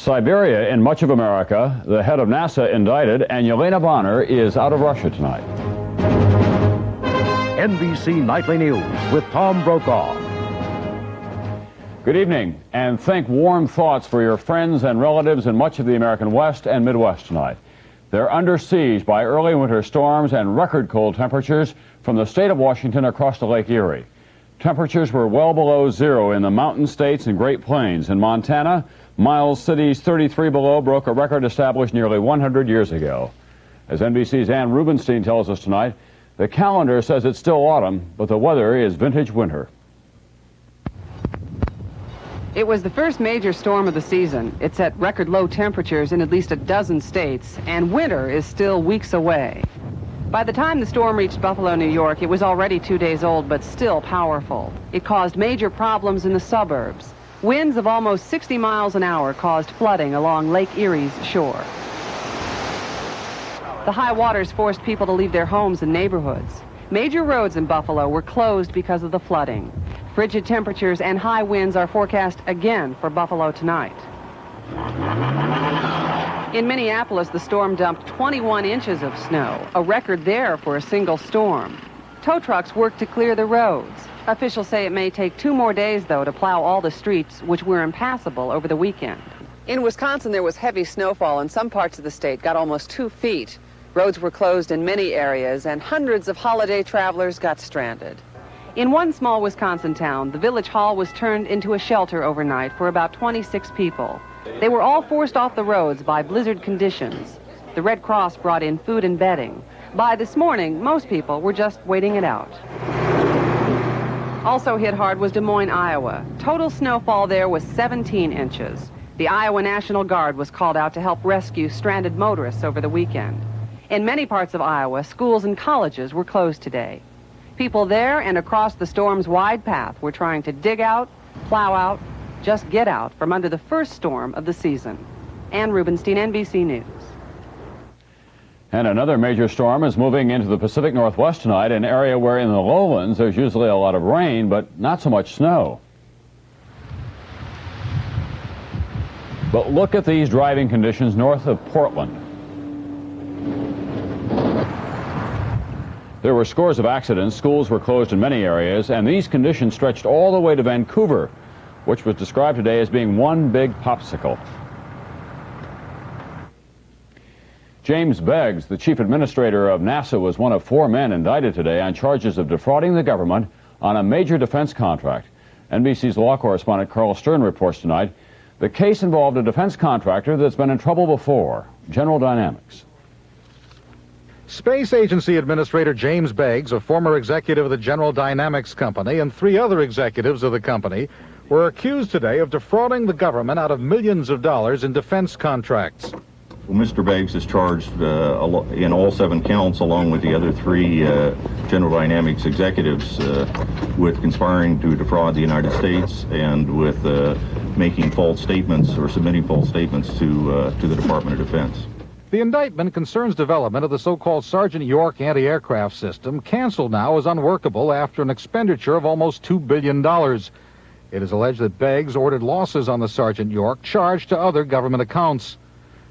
Siberia in much of America, the head of NASA indicted, and Yelena Bonner is out of Russia tonight. NBC Nightly News with Tom Brokaw. Good evening, and think warm thoughts for your friends and relatives in much of the American West and Midwest tonight. They're under siege by early winter storms and record cold temperatures from the state of Washington across to Lake Erie. Temperatures were well below zero in the mountain states and Great Plains. In Montana, Miles City's 33 below broke a record established nearly 100 years ago. As NBC's Ann Rubenstein tells us tonight, the calendar says it's still autumn, but the weather is vintage winter. It was the first major storm of the season. It set record low temperatures in at least a dozen states, and winter is still weeks away. By the time the storm reached Buffalo, New York, it was already 2 days old, but still powerful. It caused major problems in the suburbs. Winds of almost 60 miles an hour caused flooding along Lake Erie's shore. The high waters forced people to leave their homes and neighborhoods. Major roads in Buffalo were closed because of the flooding. Frigid temperatures and high winds are forecast again for Buffalo tonight. In Minneapolis, the storm dumped 21 inches of snow, a record there for a single storm. Tow trucks worked to clear the roads. Officials say it may take 2 more days, though, to plow all the streets, which were impassable over the weekend. In Wisconsin, there was heavy snowfall, and some parts of the state got almost 2 feet. Roads were closed in many areas, and hundreds of holiday travelers got stranded. In one small Wisconsin town, the village hall was turned into a shelter overnight for about 26 people. They were all forced off the roads by blizzard conditions. The Red Cross brought in food and bedding. By this morning, most people were just waiting it out. Also hit hard was Des Moines, Iowa. Total snowfall there was 17 inches. The Iowa National Guard was called out to help rescue stranded motorists over the weekend. In many parts of Iowa, schools and colleges were closed today. People there and across the storm's wide path were trying to dig out, plow out, just get out from under the first storm of the season. Ann Rubenstein, NBC News. And another major storm is moving into the Pacific Northwest tonight, an area where in the lowlands there's usually a lot of rain, but not so much snow. But look at these driving conditions north of Portland. There were scores of accidents, schools were closed in many areas, and these conditions stretched all the way to Vancouver, which was described today as being one big popsicle. James Beggs, the chief administrator of NASA, was one of 4 men indicted today on charges of defrauding the government on a major defense contract. NBC's law correspondent Carl Stern reports tonight. The case involved a defense contractor that's been in trouble before, General Dynamics. Space Agency Administrator James Beggs, a former executive of the General Dynamics Company, and 3 other executives of the company were accused today of defrauding the government out of millions of dollars in defense contracts. Well, Mr. Beggs is charged in all 7 counts, along with the other 3 General Dynamics executives, with conspiring to defraud the United States and with making false statements or submitting false statements to the Department of Defense. The indictment concerns development of the so-called Sergeant York anti-aircraft system, canceled now as unworkable after an expenditure of almost $2 billion. It is alleged that Beggs ordered losses on the Sergeant York charged to other government accounts.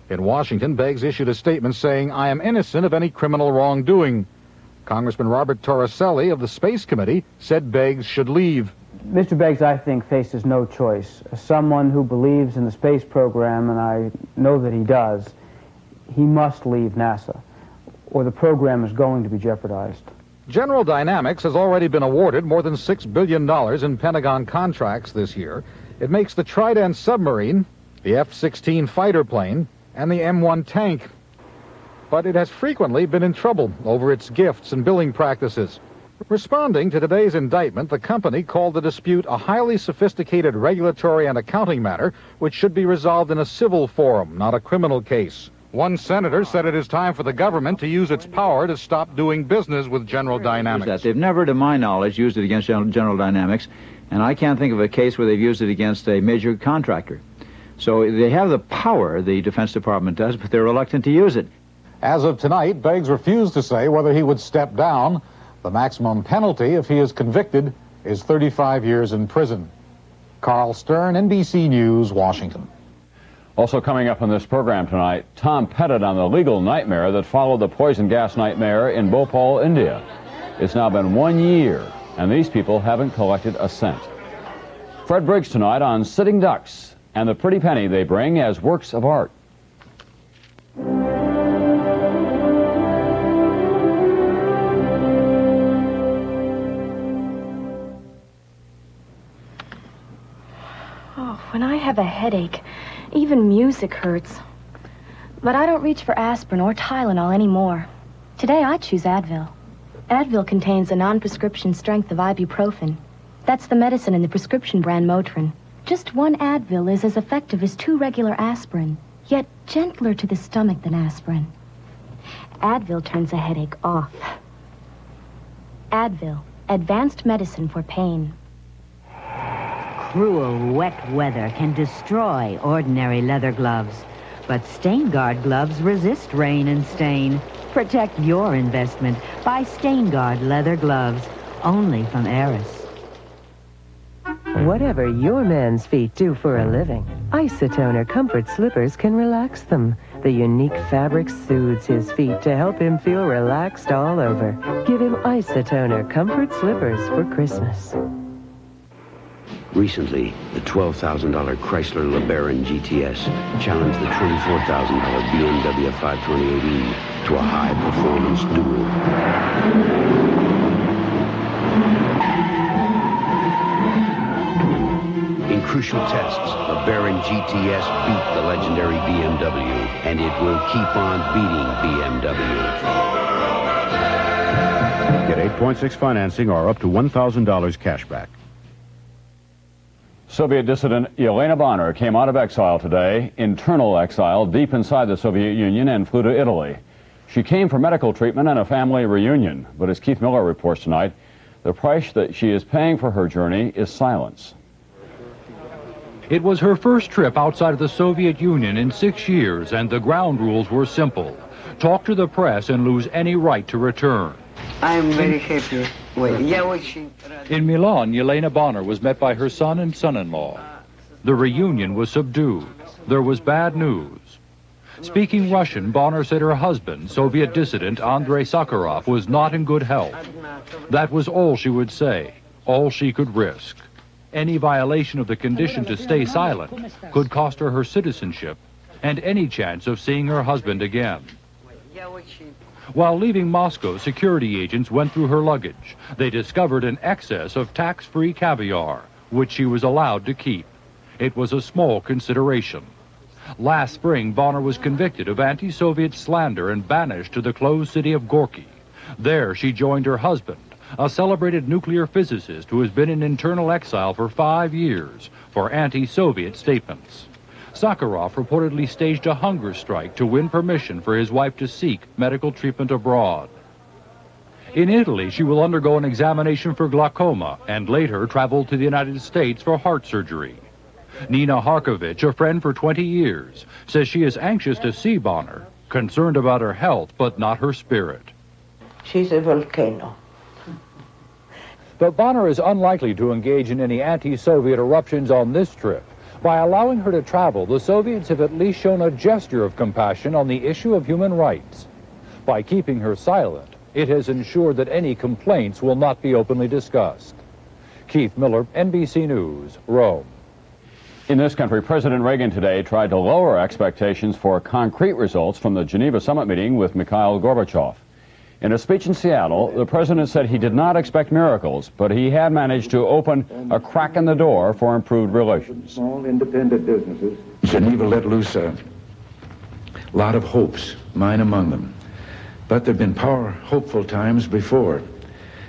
In Washington, Beggs issued a statement saying, "I am innocent of any criminal wrongdoing." Congressman Robert Torricelli of the Space Committee said Beggs should leave. Mr. Beggs, I think, faces no choice. As someone who believes in the space program, and I know that he does, he must leave NASA, or the program is going to be jeopardized. General Dynamics has already been awarded more than $6 billion in Pentagon contracts this year. It makes the Trident submarine, the F-16 fighter plane, and the M1 tank. But it has frequently been in trouble over its gifts and billing practices. Responding to today's indictment, the company called the dispute a highly sophisticated regulatory and accounting matter which should be resolved in a civil forum, not a criminal case. One senator said it is time for the government to use its power to stop doing business with General Dynamics. They've never, to my knowledge, used it against General Dynamics, and I can't think of a case where they've used it against a major contractor. So they have the power, the Defense Department does, but they're reluctant to use it. As of tonight, Beggs refused to say whether he would step down. The maximum penalty, if he is convicted, is 35 years in prison. Carl Stern, NBC News, Washington. Also coming up on this program tonight, Tom Pettit on the legal nightmare that followed the poison gas nightmare in Bhopal, India. It's now been 1 year, and these people haven't collected a cent. Fred Briggs tonight on Sitting Ducks and the pretty penny they bring as works of art. Oh, when I have a headache, even music hurts. But I don't reach for aspirin or Tylenol anymore. Today I choose Advil. Advil contains a non-prescription strength of ibuprofen. That's the medicine in the prescription brand Motrin. Just one Advil is as effective as 2 regular aspirin, yet gentler to the stomach than aspirin. Advil turns a headache off. Advil, advanced medicine for pain. Cruel, wet weather can destroy ordinary leather gloves, but Stain Guard gloves resist rain and stain. Protect your investment by Stain Guard leather gloves, only from Eris. Whatever your man's feet do for a living, Isotoner Comfort Slippers can relax them. The unique fabric soothes his feet to help him feel relaxed all over. Give him Isotoner Comfort Slippers for Christmas. Recently, the $12,000 Chrysler LeBaron GTS challenged the $24,000 BMW 528e to a high-performance duel. In crucial tests, LeBaron GTS beat the legendary BMW, and it will keep on beating BMW. Get 8.6 financing or up to $1,000 cash back. Soviet dissident Yelena Bonner came out of exile today, internal exile deep inside the Soviet Union, and flew to Italy. She came for medical treatment and a family reunion, but as Keith Miller reports tonight, the price that she is paying for her journey is silence. It was her first trip outside of the Soviet Union in 6 years, and the ground rules were simple. Talk to the press and lose any right to return. I am very happy. In Milan, Yelena Bonner was met by her son and son-in-law. The reunion was subdued. There was bad news. Speaking Russian, Bonner said her husband, Soviet dissident Andrei Sakharov, was not in good health. That was all she would say, all she could risk. Any violation of the condition to stay silent could cost her her citizenship and any chance of seeing her husband again. While leaving Moscow, security agents went through her luggage. They discovered an excess of tax-free caviar, which she was allowed to keep. It was a small consideration. Last spring, Bonner was convicted of anti-Soviet slander and banished to the closed city of Gorky. There, she joined her husband, a celebrated nuclear physicist who has been in internal exile for 5 years for anti-Soviet statements. Sakharov reportedly staged a hunger strike to win permission for his wife to seek medical treatment abroad. In Italy, she will undergo an examination for glaucoma and later travel to the United States for heart surgery. Nina Harkovich, a friend for 20 years, says she is anxious to see Bonner, concerned about her health but not her spirit. She's a volcano. But Bonner is unlikely to engage in any anti-Soviet eruptions on this trip. By allowing her to travel, the Soviets have at least shown a gesture of compassion on the issue of human rights. By keeping her silent, it has ensured that any complaints will not be openly discussed. Keith Miller, NBC News, Rome. In this country, President Reagan today tried to lower expectations for concrete results from the Geneva summit meeting with Mikhail Gorbachev. In a speech in Seattle, the president said he did not expect miracles, but he had managed to open a crack in the door for improved relations. Small independent businesses. Geneva let loose a lot of hopes, mine among them. But there have been hopeful times before.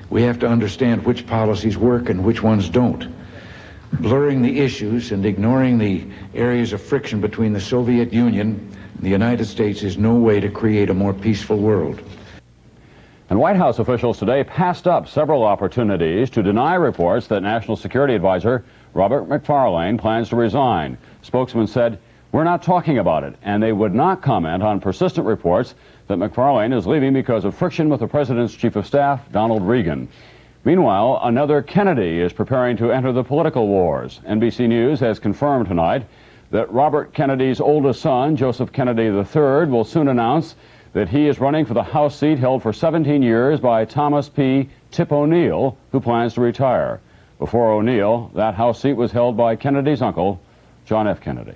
We have to understand which policies work and which ones don't. Blurring the issues and ignoring the areas of friction between the Soviet Union and the United States is no way to create a more peaceful world. And White House officials today passed up several opportunities to deny reports that National Security Advisor Robert McFarlane plans to resign. Spokesman said, "We're not talking about it," and they would not comment on persistent reports that McFarlane is leaving because of friction with the president's chief of staff, Donald Regan. Meanwhile, another Kennedy is preparing to enter the political wars. NBC News has confirmed tonight that Robert Kennedy's oldest son, Joseph Kennedy III, will soon announce that he is running for the House seat held for 17 years by Thomas P. Tip O'Neill, who plans to retire. Before O'Neill, that House seat was held by Kennedy's uncle, John F. Kennedy.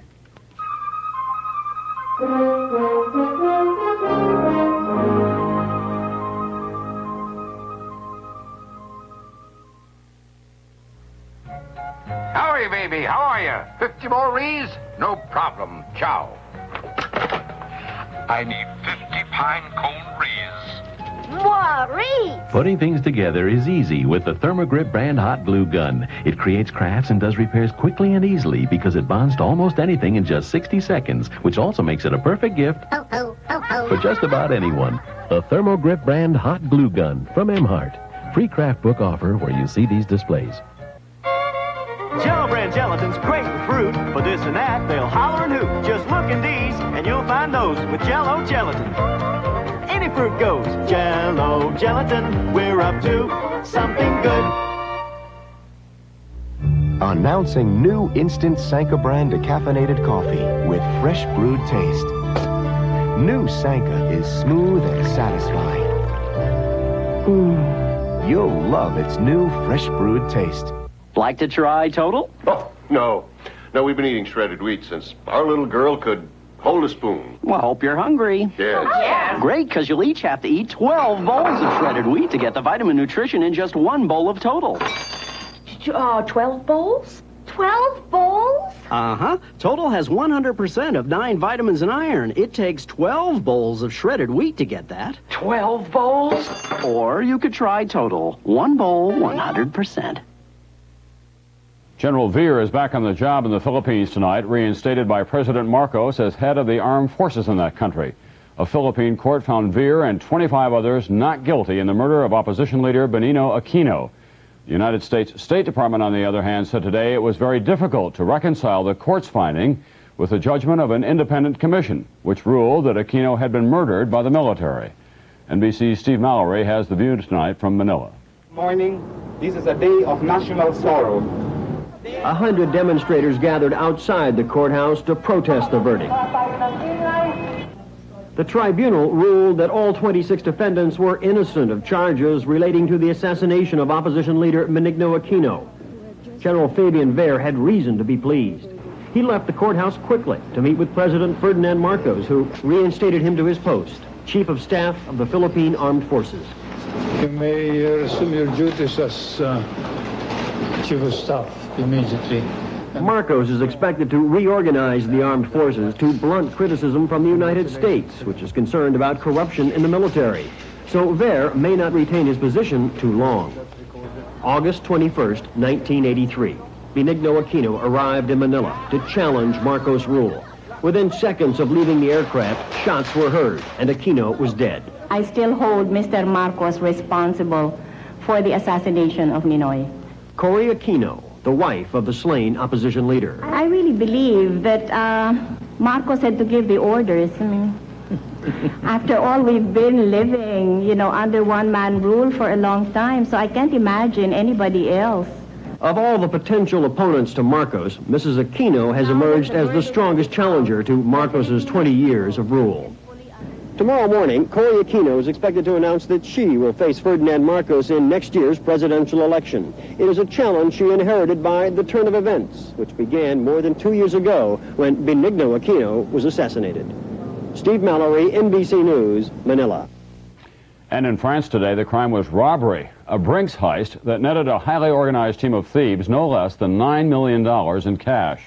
Howdy, baby. How are you? 50 more Rees? No problem. Ciao. I need 50 pine cone Rees. More Rees! Putting things together is easy with the Thermogrip brand hot glue gun. It creates crafts and does repairs quickly and easily because it bonds to almost anything in just 60 seconds, which also makes it a perfect gift for just about anyone. The Thermogrip brand hot glue gun from Emhart. Free craft book offer where you see these displays. Jello brand gelatin's great with fruit. For this and that, they'll holler and hoot. Just look in these, and you'll find those with Jello gelatin. Any fruit goes. Jello gelatin, we're up to something good. Announcing new instant Sanka brand decaffeinated coffee with fresh brewed taste. New Sanka is smooth and satisfying. You'll love its new fresh brewed taste. Like to try Total? Oh, no. No, we've been eating shredded wheat since our little girl could hold a spoon. Well, hope you're hungry. Yes. Yeah. Great, because you'll each have to eat 12 bowls of shredded wheat to get the vitamin nutrition in just one bowl of Total. 12 bowls? 12 bowls? Uh-huh. Total has 100% of 9 vitamins and iron. It takes 12 bowls of shredded wheat to get that. 12 bowls? Or you could try Total. 1 bowl, 100%. General Veer is back on the job in the Philippines tonight, reinstated by President Marcos as head of the armed forces in that country. A Philippine court found Veer and 25 others not guilty in the murder of opposition leader Benigno Aquino. The United States State Department, on the other hand, said today it was very difficult to reconcile the court's finding with the judgment of an independent commission, which ruled that Aquino had been murdered by the military. NBC's Steve Mallory has the view tonight from Manila. Morning, this is a day of national sorrow. 100 demonstrators gathered outside the courthouse to protest the verdict. The tribunal ruled that all 26 defendants were innocent of charges relating to the assassination of opposition leader Benigno Aquino. General Fabian Ver had reason to be pleased. He left the courthouse quickly to meet with President Ferdinand Marcos, who reinstated him to his post, Chief of Staff of the Philippine Armed Forces. You may resume your duties as Chief of Staff immediately. Marcos is expected to reorganize the armed forces to blunt criticism from the United States, which is concerned about corruption in the military. So Ver may not retain his position too long. August 21st, 1983. Benigno Aquino arrived in Manila to challenge Marcos' rule. Within seconds of leaving the aircraft, shots were heard, and Aquino was dead. I still hold Mr. Marcos responsible for the assassination of Ninoy. Cory Aquino, the wife of the slain opposition leader. I really believe that Marcos had to give the orders. I mean, after all, we've been living, under one-man rule for a long time, so I can't imagine anybody else. Of all the potential opponents to Marcos, Mrs. Aquino has emerged as the strongest challenger to Marcos's 20 years of rule. Tomorrow morning, Cory Aquino is expected to announce that she will face Ferdinand Marcos in next year's presidential election. It is a challenge she inherited by the turn of events, which began more than 2 years ago when Benigno Aquino was assassinated. Steve Mallory, NBC News, Manila. And in France today, the crime was robbery, a Brinks heist that netted a highly organized team of thieves no less than $9 million in cash.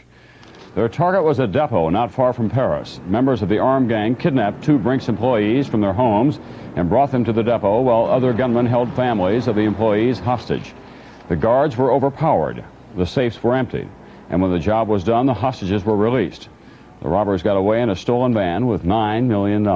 Their target was a depot not far from Paris. Members of the armed gang kidnapped 2 Brinks employees from their homes and brought them to the depot while other gunmen held families of the employees hostage. The guards were overpowered, the safes were emptied, and when the job was done, the hostages were released. The robbers got away in a stolen van with $9 million.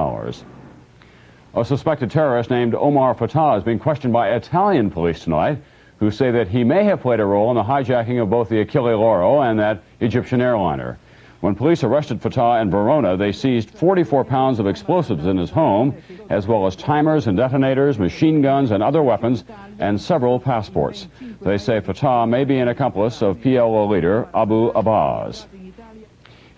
A suspected terrorist named Omar Fatah is being questioned by Italian police tonight, who say that he may have played a role in the hijacking of both the Achille Lauro and that Egyptian airliner. When police arrested Fatah in Verona, they seized 44 pounds of explosives in his home, as well as timers and detonators, machine guns and other weapons, and several passports. They say Fatah may be an accomplice of PLO leader Abu Abbas.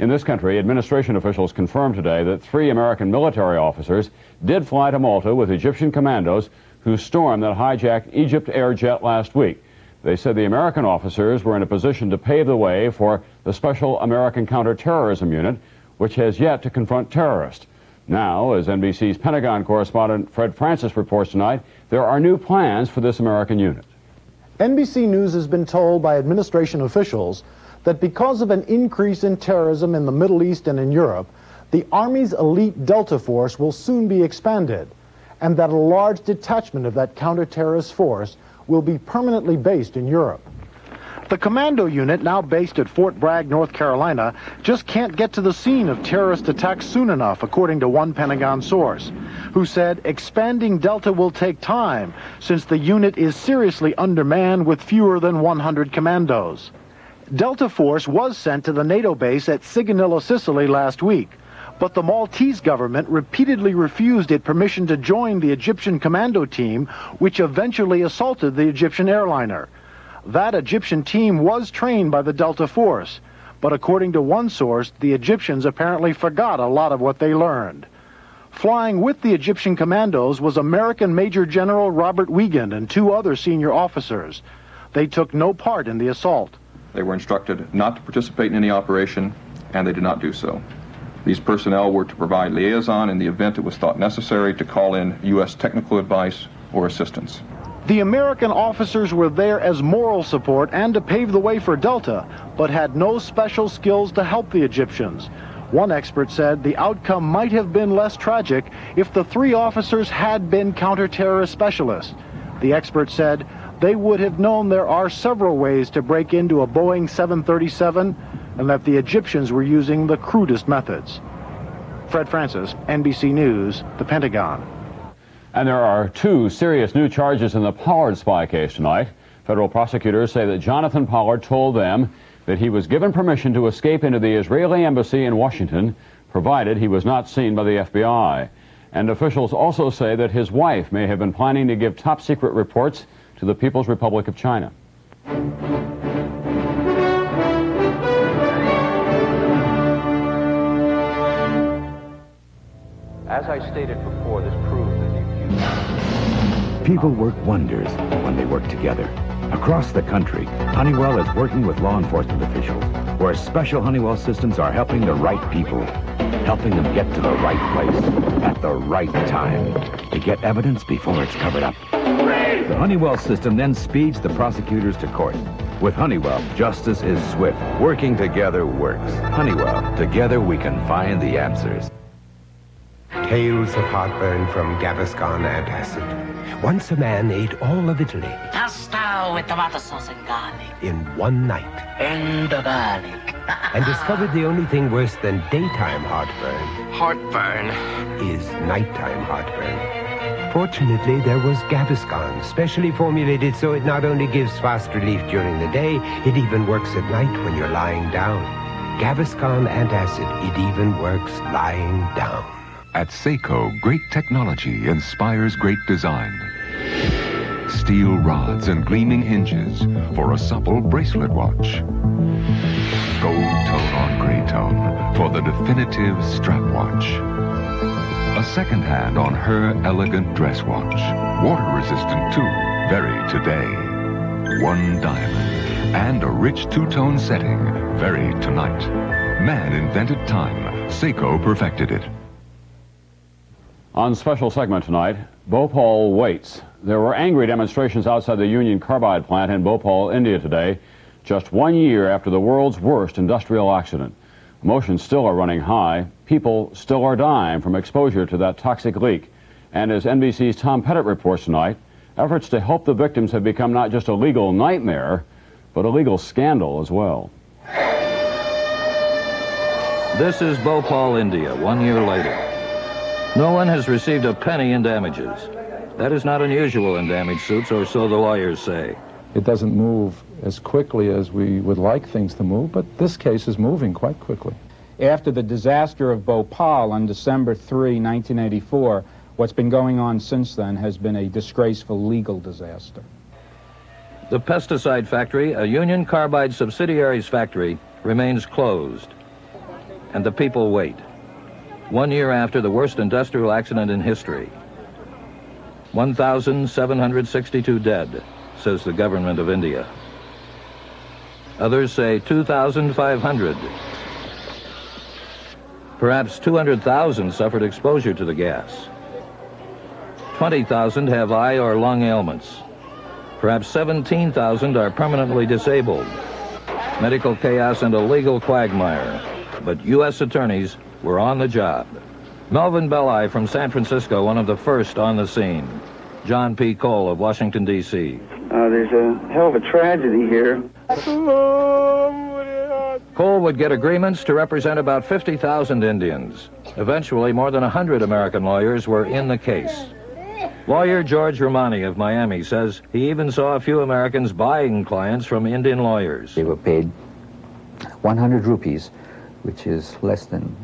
In this country, administration officials confirmed today that 3 American military officers did fly to Malta with Egyptian commandos who stormed that hijacked Egypt air jet last week. They said the American officers were in a position to pave the way for the Special American Counterterrorism Unit, which has yet to confront terrorists. Now, as NBC's Pentagon correspondent Fred Francis reports tonight, there are new plans for this American unit. NBC News has been told by administration officials that because of an increase in terrorism in the Middle East and in Europe, the Army's elite Delta Force will soon be expanded, and that a large detachment of that counter-terrorist force will be permanently based in Europe. The commando unit, now based at Fort Bragg, North Carolina, just can't get to the scene of terrorist attacks soon enough, according to one Pentagon source, who said expanding Delta will take time since the unit is seriously undermanned with fewer than 100 commandos. Delta Force was sent to the NATO base at Sigonella, Sicily last week, but the Maltese government repeatedly refused it permission to join the Egyptian commando team, which eventually assaulted the Egyptian airliner. That Egyptian team was trained by the Delta Force, but according to one source, the Egyptians apparently forgot a lot of what they learned. Flying with the Egyptian commandos was American Major General Robert Wiegand and 2 other senior officers. They took no part in the assault. They were instructed not to participate in any operation, and they did not do so. These personnel were to provide liaison in the event it was thought necessary to call in U.S. technical advice or assistance. The American officers were there as moral support and to pave the way for Delta, but had no special skills to help the Egyptians. One expert said the outcome might have been less tragic if the 3 officers had been counter-terrorist specialists. The expert said they would have known there are several ways to break into a Boeing 737 and that the Egyptians were using the crudest methods. Fred Francis, NBC News, the Pentagon. And there are 2 serious new charges in the Pollard spy case tonight. Federal prosecutors say that Jonathan Pollard told them that he was given permission to escape into the Israeli embassy in Washington, provided he was not seen by the FBI. And officials also say that his wife may have been planning to give top-secret reports to the People's Republic of China. As I stated before, this proves that the accused... People work wonders when they work together. Across the country, Honeywell is working with law enforcement officials, where special Honeywell systems are helping the right people, helping them get to the right place at the right time to get evidence before it's covered up. The Honeywell system then speeds the prosecutors to court. With Honeywell, justice is swift. Working together works. Honeywell, together we can find the answers. Tales of heartburn from Gaviscon antacid. Once a man ate all of Italy. Pasta with tomato sauce and garlic. In one night. And the garlic. And discovered the only thing worse than daytime heartburn. Heartburn. Is nighttime heartburn. Fortunately, there was Gaviscon, specially formulated so it not only gives fast relief during the day, it even works at night when you're lying down. Gaviscon antacid, it even works lying down. At Seiko, great technology inspires great design. Steel rods and gleaming hinges for a supple bracelet watch. Gold tone on gray tone for the definitive strap watch. A second hand on her elegant dress watch. Water resistant too, very today. One diamond and a rich two-tone setting, very tonight. Man invented time, Seiko perfected it. On special segment tonight, Bhopal waits. There were angry demonstrations outside the Union Carbide plant in Bhopal, India today, just 1 year after the world's worst industrial accident. Emotions still are running high. People still are dying from exposure to that toxic leak. And as NBC's Tom Pettit reports tonight, efforts to help the victims have become not just a legal nightmare, but a legal scandal as well. This is Bhopal, India, 1 year later. No one has received a penny in damages. That is not unusual in damage suits, or so the lawyers say. It doesn't move as quickly as we would like things to move, but this case is moving quite quickly. After the disaster of Bhopal on December 3, 1984, what's been going on since then has been a disgraceful legal disaster. The pesticide factory, a Union Carbide subsidiary's factory, remains closed. and the people wait. 1 year after the worst industrial accident in history. 1,762 dead, says the government of India. Others say 2,500. Perhaps 200,000 suffered exposure to the gas. 20,000 have eye or lung ailments. Perhaps 17,000 are permanently disabled. Medical chaos and a legal quagmire. But U.S. attorneys were on the job. Melvin Belli from San Francisco, one of the first on the scene. John P. Cole of Washington, D.C. There's a hell of a tragedy here. Cole would get agreements to represent about 50,000 Indians. Eventually, more than 100 American lawyers were in the case. Lawyer George Romani of Miami says he even saw a few Americans buying clients from Indian lawyers. They were paid 100 rupees, which is less than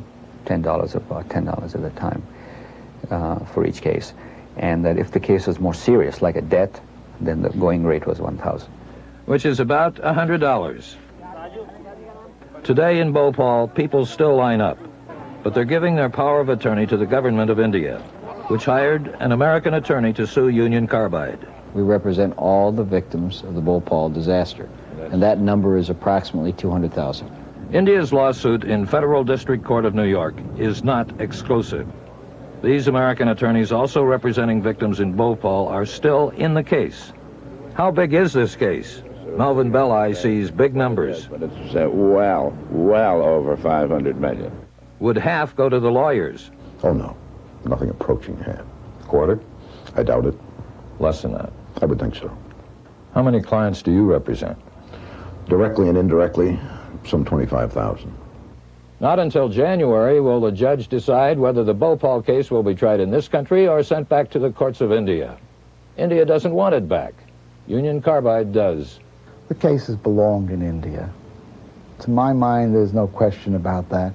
$10, about $10 at the time, for each case. And that if the case was more serious, like a debt, then the going rate was 1,000. Which is about $100. Today in Bhopal, people still line up, but they're giving their power of attorney to the government of India, which hired an American attorney to sue Union Carbide. We represent all the victims of the Bhopal disaster, and that number is approximately 200,000. India's lawsuit in Federal District Court of New York is not exclusive. These American attorneys also representing victims in Bhopal are still in the case. How big is this case? Melvin Belli sees big numbers. But it's well over 500 million. Would half go to the lawyers? Oh, no. Nothing approaching half. Quarter? I doubt it. Less than that? I would think so. How many clients do you represent? Directly and indirectly, some 25,000. Not until January will the judge decide whether the Bhopal case will be tried in this country or sent back to the courts of India. India doesn't want it back. Union Carbide does. The case has belonged in India. To my mind, there's no question about that.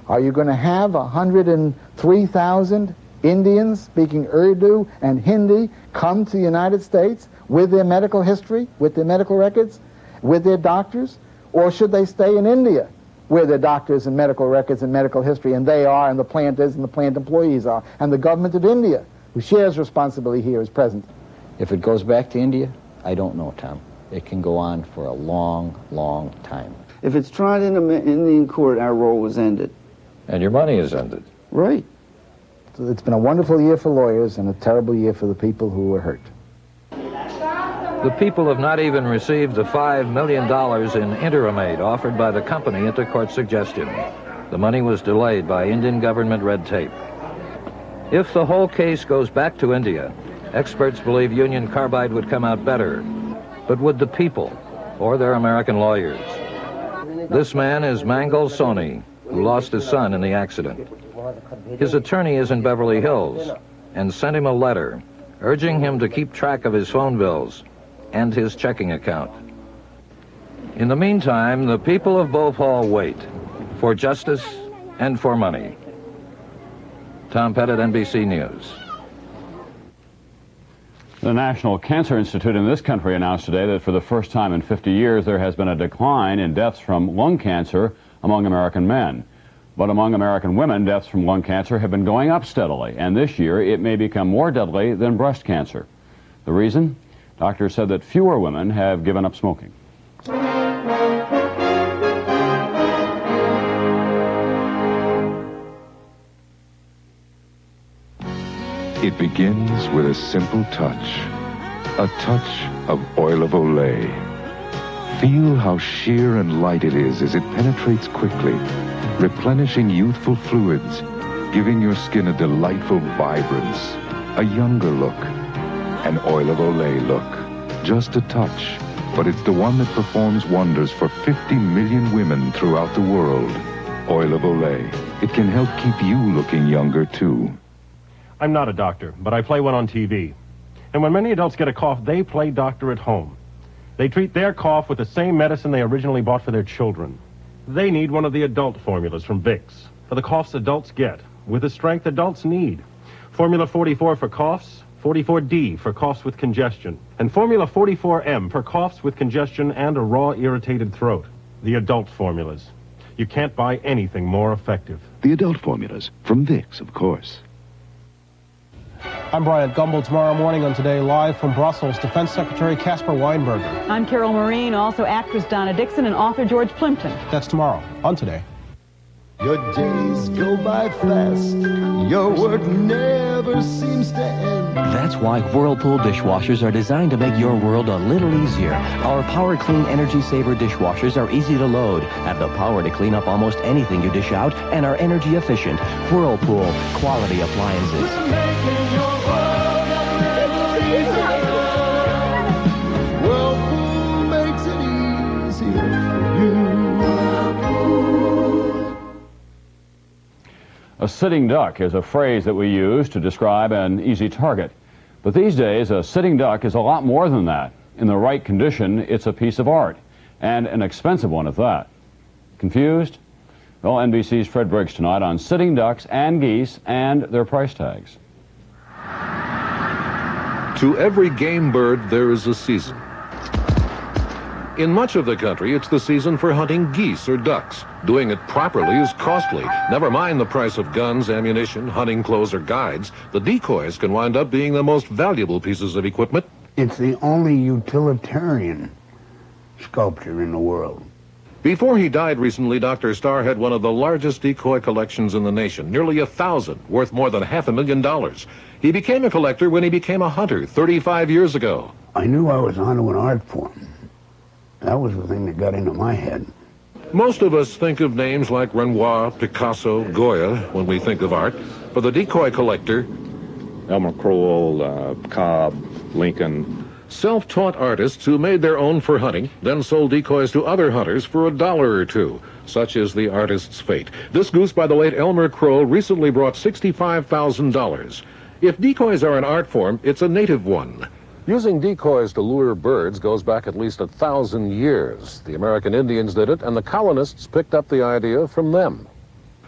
Are you going to have 103,000 Indians speaking Urdu and Hindi come to the United States with their medical history, with their medical records, with their doctors? Or should they stay in India where their doctors and medical records and medical history, and they are, and the plant is, and the plant employees are, and the government of India, who shares responsibility here, is present? If it goes back to India, I don't know, Tom. It can go on for a long, long time. If it's tried in Indian court, our role is ended. And your money is ended. Right. So it's been a wonderful year for lawyers and a terrible year for the people who were hurt. The people have not even received the $5 million in interim aid offered by the company at the court's suggestion. The money was delayed by Indian government red tape. If the whole case goes back to India, experts believe Union Carbide would come out better. But would the people or their American lawyers? This man is Mangal Soni, who lost his son in the accident. His attorney is in Beverly Hills and sent him a letter urging him to keep track of his phone bills and his checking account. In the meantime, the people of Bhopal wait for justice and for money. Tom Pettit, NBC News. The National Cancer Institute in this country announced today that for the first time in 50 years there has been a decline in deaths from lung cancer among American men. But among American women, deaths from lung cancer have been going up steadily, and this year it may become more deadly than breast cancer. The reason? Doctors said that fewer women have given up smoking. It begins with a simple touch. A touch of oil of Olay. Feel how sheer and light it is as it penetrates quickly, replenishing youthful fluids, giving your skin a delightful vibrance, a younger look, an oil of Olay look. Just a touch, but it's the one that performs wonders for 50 million women throughout the world. Oil of Olay. It can help keep you looking younger, too. I'm not a doctor, but I play one on TV. And when many adults get a cough, they play doctor at home. They treat their cough with the same medicine they originally bought for their children. They need one of the adult formulas from Vicks for the coughs adults get, with the strength adults need. Formula 44 for coughs, 44D for coughs with congestion, and Formula 44M for coughs with congestion and a raw, irritated throat. The adult formulas. You can't buy anything more effective. The adult formulas, from Vicks, of course. I'm Bryant Gumbel. Tomorrow morning on Today, live from Brussels, Defense Secretary Caspar Weinberger. I'm Carol Maureen, also actress Donna Dixon and author George Plimpton. That's tomorrow on Today. Your days go by fast. Your work never seems to end. That's why Whirlpool dishwashers are designed to make your world a little easier. Our Power Clean Energy Saver dishwashers are easy to load, have the power to clean up almost anything you dish out, and are energy efficient. Whirlpool, quality appliances. We're making your world a little easier. Whirlpool makes it easier for you. A sitting duck is a phrase that we use to describe an easy target. But these days, a sitting duck is a lot more than that. In the right condition, it's a piece of art, and an expensive one at that. Confused? Well, NBC's Fred Briggs tonight on sitting ducks and geese and their price tags. To every game bird, there is a season. In much of the country, it's the season for hunting geese or ducks. Doing it properly is costly. Never mind the price of guns, ammunition, hunting clothes, or guides. The decoys can wind up being the most valuable pieces of equipment. It's the only utilitarian sculpture in the world. Before he died recently, Dr. Starr had one of the largest decoy collections in the nation, nearly 1,000, worth more than $500,000. He became a collector when he became a hunter 35 years ago. I knew I was onto an art form. That was the thing that got into my head. Most of us think of names like Renoir, Picasso, Goya when we think of art. For the decoy collector, Elmer Crowell, Cobb, Lincoln. Self-taught artists who made their own for hunting, then sold decoys to other hunters for $1 or $2. Such is the artist's fate. This goose by the late Elmer Crowell recently brought $65,000. If decoys are an art form, it's a native one. Using decoys to lure birds goes back at least 1,000 years. The American Indians did it, and the colonists picked up the idea from them.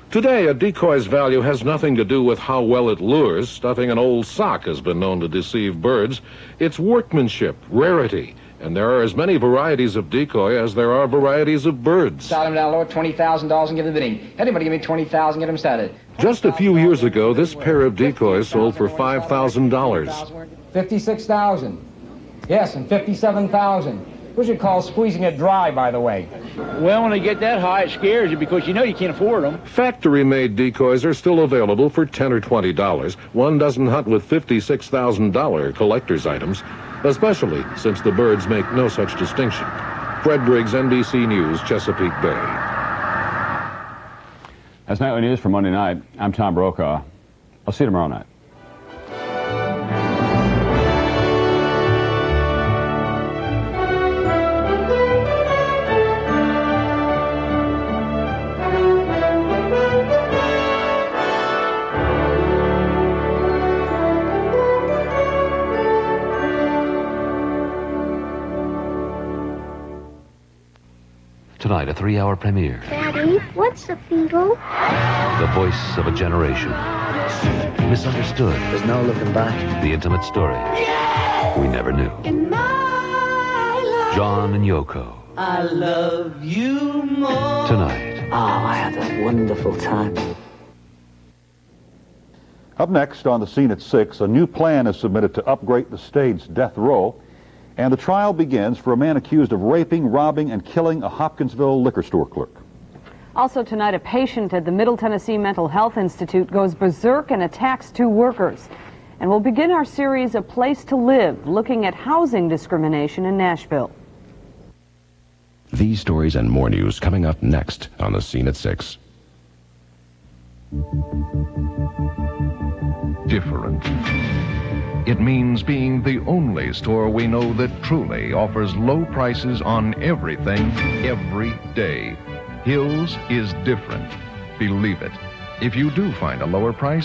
Today, a decoy's value has nothing to do with how well it lures. Stuffing an old sock has been known to deceive birds. It's workmanship, rarity, and there are as many varieties of decoy as there are varieties of birds. Start him down low at $20,000 and give the bidding. Anybody give me $20,000, get him started. Just a few years ago, this pair of decoys sold for $5,000. 56,000. Yes, and 57,000. What you call squeezing it dry, by the way. Well, when they get that high, it scares you because you know you can't afford them. Factory-made decoys are still available for $10 or $20. One doesn't hunt with $56,000 collector's items, especially since the birds make no such distinction. Fred Briggs, NBC News, Chesapeake Bay. That's Nightly News for Monday night. I'm Tom Brokaw. I'll see you tomorrow night. Tonight, a 3-hour premiere. Daddy, what's a beagle? The voice of a generation. Misunderstood. There's no looking back. The intimate story. Yes! We never knew. In my life, John and Yoko. I love you more. Tonight. Oh, I had a wonderful time. Up next on The Scene at 6, a new plan is submitted to upgrade the state's death row. And the trial begins for a man accused of raping, robbing, and killing a Hopkinsville liquor store clerk. Also tonight, a patient at the Middle Tennessee Mental Health Institute goes berserk and attacks 2 workers. And we'll begin our series, A Place to Live, looking at housing discrimination in Nashville. These stories and more news coming up next on The Scene at 6. Different. It means being the only store we know that truly offers low prices on everything, every day. Hills is different. Believe it. If you do find a lower price,